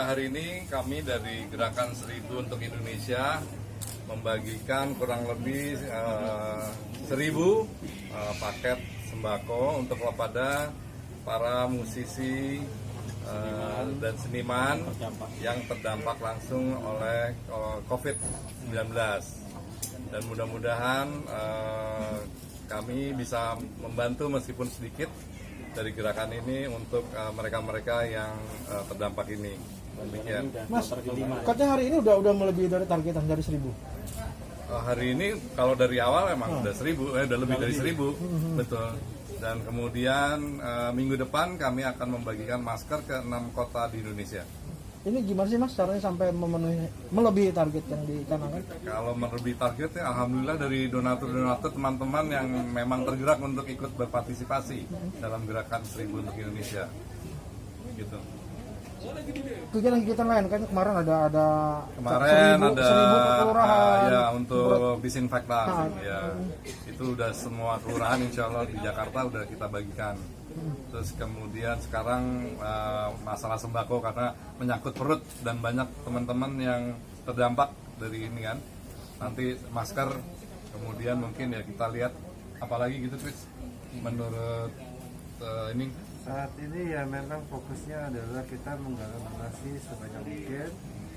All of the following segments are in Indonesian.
Hari ini kami dari Gerakan 1000 untuk Indonesia membagikan kurang lebih 1000 paket sembako untuk kepada para musisi dan seniman yang terdampak langsung oleh COVID-19. Dan mudah-mudahan kami bisa membantu meskipun sedikit dari gerakan ini untuk mereka-mereka yang terdampak ini. Demikian. Mas, katanya hari ini udah melebihi dari targetan dari 1000. Hari ini kalau dari awal emang udah 1000, udah lebih dari 1000, betul. Dan kemudian minggu depan kami akan membagikan masker ke 6 kota di Indonesia. Ini gimana sih Mas caranya sampai melebihi target yang dicanangkan? Kalau melebihi target, ya alhamdulillah dari donatur-donatur teman-teman yang memang tergerak untuk ikut berpartisipasi dalam gerakan 1000 untuk Indonesia. Gitu. Kegiatan lain kan kemarin ada kemarin 1000 kelurahan ya untuk disinfektan ya itu udah semua kelurahan insya Allah di Jakarta udah kita bagikan. Terus kemudian sekarang masalah sembako karena menyangkut perut dan banyak teman-teman yang terdampak dari ini kan, nanti masker kemudian mungkin ya kita lihat apalagi gitu Chris menurut ini. Saat ini ya memang fokusnya adalah kita menggalang donasi sebanyak mungkin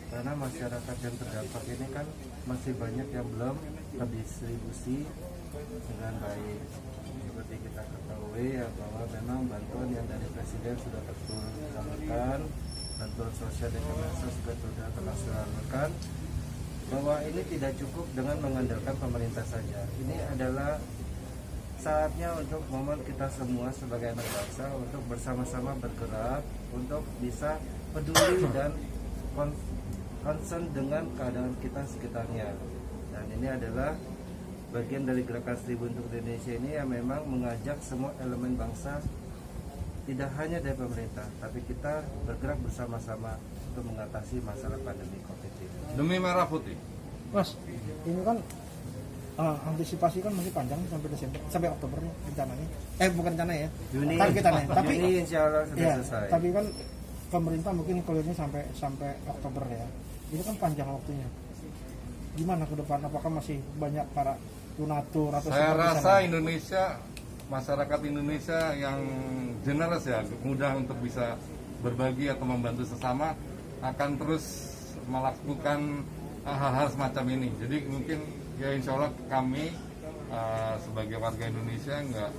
karena masyarakat yang terdampak ini kan masih banyak yang belum terdistribusi dengan baik. Seperti kita ketahui ya bahwa memang bantuan yang dari Presiden sudah tersalurkan, bantuan sosial dari Kemensos juga sudah tersalurkan, bahwa ini tidak cukup dengan mengandalkan pemerintah saja. Ini adalah saatnya untuk momen kita semua sebagai anak bangsa untuk bersama-sama bergerak untuk bisa peduli dan concern dengan keadaan kita sekitarnya. Dan ini adalah bagian dari Gerakan 1000 untuk Indonesia ini yang memang mengajak semua elemen bangsa, tidak hanya dari pemerintah, tapi kita bergerak bersama-sama untuk mengatasi masalah pandemi COVID ini. Demi Merah Putih. Mas, ini kan antisipasi kan masih panjang sampai Desember, sampai Oktober rencananya. Bukan rencana ya. Juni. Targetannya. Tapi Juni insya Allah sudah selesai. Tapi kan pemerintah mungkin clearnya sampai Oktober ya. Itu kan panjang waktunya. Gimana ke depan? Apakah masih banyak para donatur atau saya rasa Indonesia, masyarakat Indonesia yang generous ya, mudah untuk bisa berbagi atau membantu sesama, akan terus melakukan hal-hal semacam ini. Jadi mungkin ya insya Allah kami sebagai warga Indonesia nggak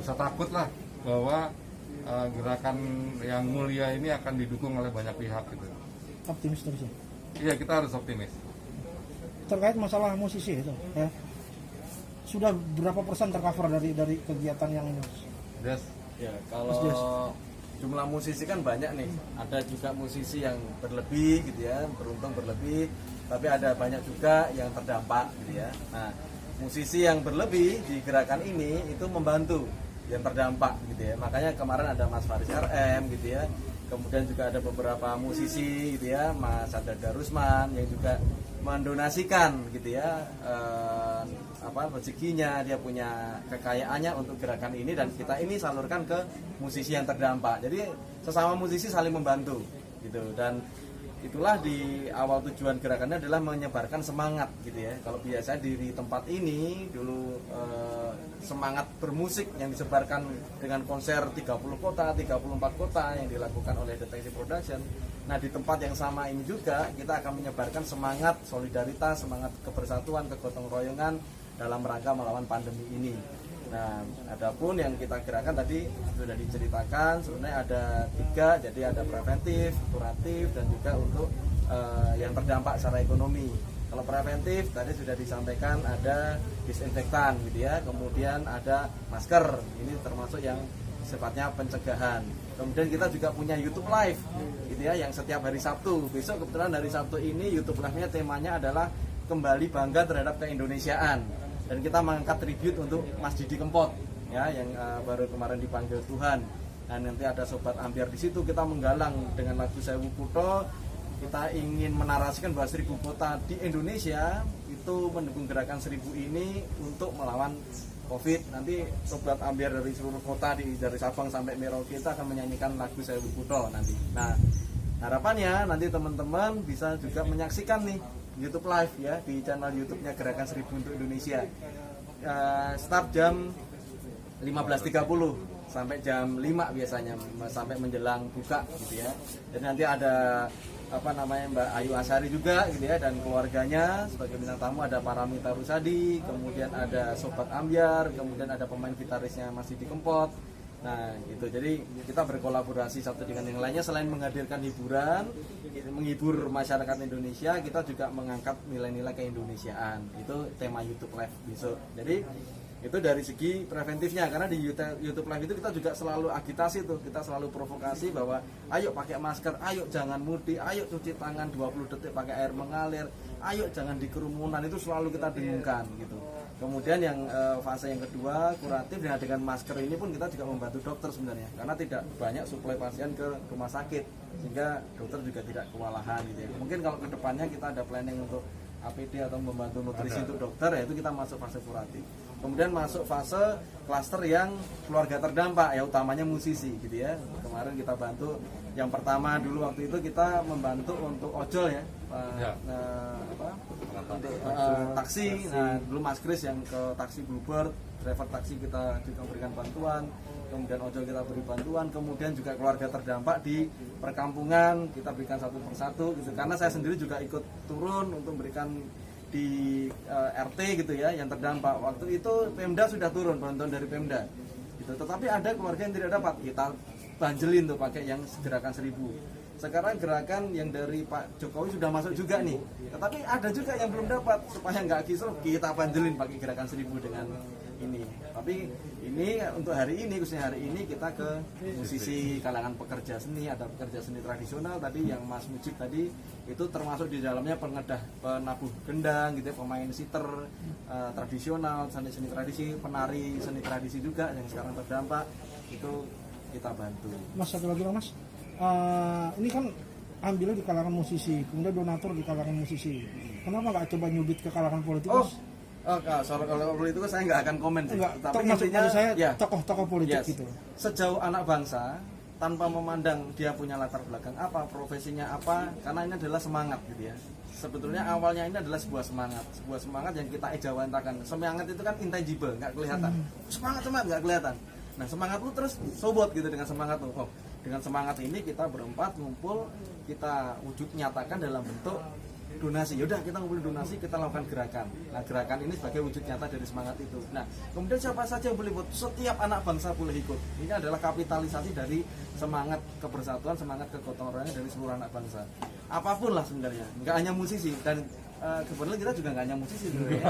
usah takut lah bahwa gerakan yang mulia ini akan didukung oleh banyak pihak gitu. Optimis terus ya? Iya, kita harus optimis. Terkait masalah musisi itu ya, sudah berapa persen tercover dari kegiatan yang ini? Yes. Ya, kalau jumlah musisi kan banyak nih. Ada juga musisi yang berlebih gitu ya, beruntung berlebih, tapi ada banyak juga yang terdampak gitu ya. Nah, musisi yang berlebih di gerakan ini itu membantu yang terdampak gitu ya. Makanya kemarin ada Mas Faris RM gitu ya. Kemudian juga ada beberapa musisi gitu ya, Mas Adada Rusman yang juga mendonasikan gitu ya rezekinya, dia punya kekayaannya untuk gerakan ini, dan kita ini salurkan ke musisi yang terdampak. Jadi sesama musisi saling membantu gitu, dan itulah di awal tujuan gerakannya adalah menyebarkan semangat gitu ya. Kalau biasa di tempat ini dulu semangat bermusik yang disebarkan dengan konser 30 kota, 34 kota yang dilakukan oleh Deteksi Production. Nah, di tempat yang sama ini juga kita akan menyebarkan semangat solidaritas, semangat kebersatuan, kegotong royongan dalam rangka melawan pandemi ini. Nah, adapun yang kita gerakan tadi sudah diceritakan, sebenarnya ada 3, jadi ada preventif, kuratif, dan juga untuk yang terdampak secara ekonomi. Kalau preventif tadi sudah disampaikan ada disinfektan gitu ya, kemudian ada masker, ini termasuk yang sifatnya pencegahan. Kemudian kita juga punya YouTube Live gitu ya, yang setiap hari Sabtu. Besok kebetulan hari Sabtu ini YouTube Live-nya temanya adalah kembali bangga terhadap keindonesiaan. Dan kita mengangkat tribute untuk Mas Didi Kempot ya, yang baru kemarin dipanggil Tuhan. Nah, nanti ada sobat ambiar di situ, kita menggalang dengan lagu Sewu Kutha. Kita ingin menarasikan bahwa 1000 kota di Indonesia itu mendukung gerakan 1000 ini untuk melawan COVID. Nanti sobat ambiar dari seluruh kota dari Sabang sampai Merauke kita akan menyanyikan lagu Sewu Kutha nanti. Nah, harapannya nanti teman-teman bisa juga menyaksikan nih YouTube Live ya di channel YouTube-nya Gerakan 1000 untuk Indonesia. Start jam 15.30 sampai jam 5 biasanya, sampai menjelang buka gitu ya. Dan nanti ada Mbak Ayu Asari juga gitu ya, dan keluarganya sebagai bintang tamu, ada Paramita Rusadi, kemudian ada Sobat Ambyar, kemudian ada pemain gitarisnya Mas Didi Kempot. Nah gitu, jadi kita berkolaborasi satu dengan yang lainnya. Selain menghadirkan hiburan, menghibur masyarakat Indonesia, kita juga mengangkat nilai-nilai keindonesiaan. Itu tema YouTube Live besok. Jadi itu dari segi preventifnya, karena di YouTube Live itu kita juga selalu agitasi tuh, kita selalu provokasi bahwa ayo pakai masker, ayo jangan mudik, ayo cuci tangan 20 detik pakai air mengalir, ayo jangan di kerumunan, itu selalu kita dengungkan gitu. Kemudian yang fase yang kedua, kuratif, dengan masker ini pun kita juga membantu dokter sebenarnya, karena tidak banyak suplai pasien ke rumah sakit, sehingga dokter juga tidak kewalahan gitu ya. Mungkin kalau kedepannya kita ada planning untuk APD atau membantu nutrisi untuk dokter, ya itu kita masuk fase kuratif. Kemudian masuk fase klaster yang keluarga terdampak, ya utamanya musisi gitu ya. Kemarin kita bantu, yang pertama dulu waktu itu kita membantu untuk ojol ya, untuk taksi. Nah dulu Mas Kris yang ke taksi Bluebird, driver taksi kita juga berikan bantuan, kemudian ojol kita beri bantuan, kemudian juga keluarga terdampak di perkampungan kita berikan satu persatu gitu. Karena saya sendiri juga ikut turun untuk berikan di RT gitu ya yang terdampak. Waktu itu Pemda sudah turun, bantuan dari Pemda gitu. Tetapi ada keluarga yang tidak dapat, kita banjelin tuh pakai yang Gerakan 1000. Sekarang gerakan yang dari Pak Jokowi sudah masuk juga nih, tetapi ada juga yang belum dapat. Supaya nggak kisruh, kita banjelin pakai Gerakan 1000 dengan ini. Tapi ini untuk hari ini, khususnya hari ini, kita ke musisi kalangan pekerja seni. Ada pekerja seni tradisional tadi yang Mas Mujib tadi, itu termasuk di dalamnya penabuh gendang gitu ya, pemain siter tradisional, seni tradisi, penari seni tradisi juga yang sekarang terdampak, itu kita bantu. Mas, satu lagi Mas, ini kan ambilnya di kalangan musisi, kemudian donatur di kalangan musisi. Kenapa nggak coba nyubit ke kalangan politikus? Soal kalau politikus saya nggak akan komen sih. Enggak, Tapi maksud intinya saya ya, tokoh-tokoh politik yes, gitu. Sejauh anak bangsa, tanpa memandang dia punya latar belakang apa, profesinya apa, karena ini adalah semangat gitu ya. Sebetulnya awalnya ini adalah sebuah semangat yang kita ejawantakan. Semangat itu kan intangible, nggak kelihatan. Semangat nggak kelihatan. Nah semangat lu terus sobot gitu dengan semangat lu. Oh, dengan semangat ini kita berempat ngumpul, kita wujud nyatakan dalam bentuk donasi. Yaudah kita ngumpulin donasi, kita lakukan gerakan. Nah gerakan ini sebagai wujud nyata dari semangat itu. Nah kemudian siapa saja yang boleh ikut? Setiap anak bangsa boleh ikut. Ini adalah kapitalisasi dari semangat kebersatuan, semangat kegotong royongan dari seluruh anak bangsa. Apapun lah sebenarnya, nggak hanya musisi. Dan kebetulan kita juga nggak hanya musisi sebenarnya.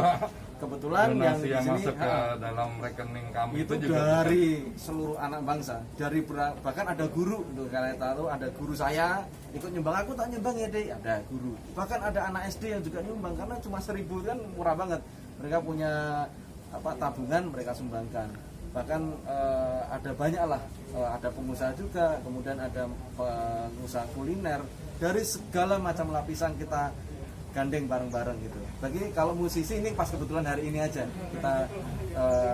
Kebetulan yang di sini masuk ke dalam rekening kami itu juga dari seluruh anak bangsa, dari bahkan ada guru, untuk kalian tahu ada guru saya ikut nyumbang, aku tak nyumbang ya deh, ada guru, bahkan ada anak SD yang juga nyumbang, karena cuma 1.000 kan murah banget, mereka punya tabungan, mereka sumbangkan. Bahkan ada banyak lah, ada pengusaha juga, kemudian ada pengusaha kuliner, dari segala macam lapisan kita gandeng bareng-bareng gitu. Bagi kalau musisi ini pas kebetulan hari ini aja kita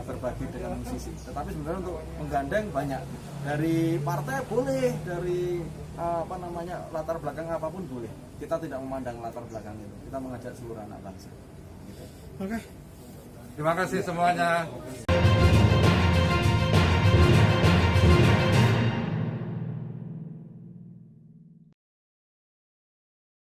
berbagi dengan musisi. Tetapi sebenarnya untuk menggandeng banyak, dari partai boleh, dari latar belakang apapun boleh. Kita tidak memandang latar belakang itu. Kita mengajak seluruh anak bangsa. Gitu. Oke. Terima kasih semuanya.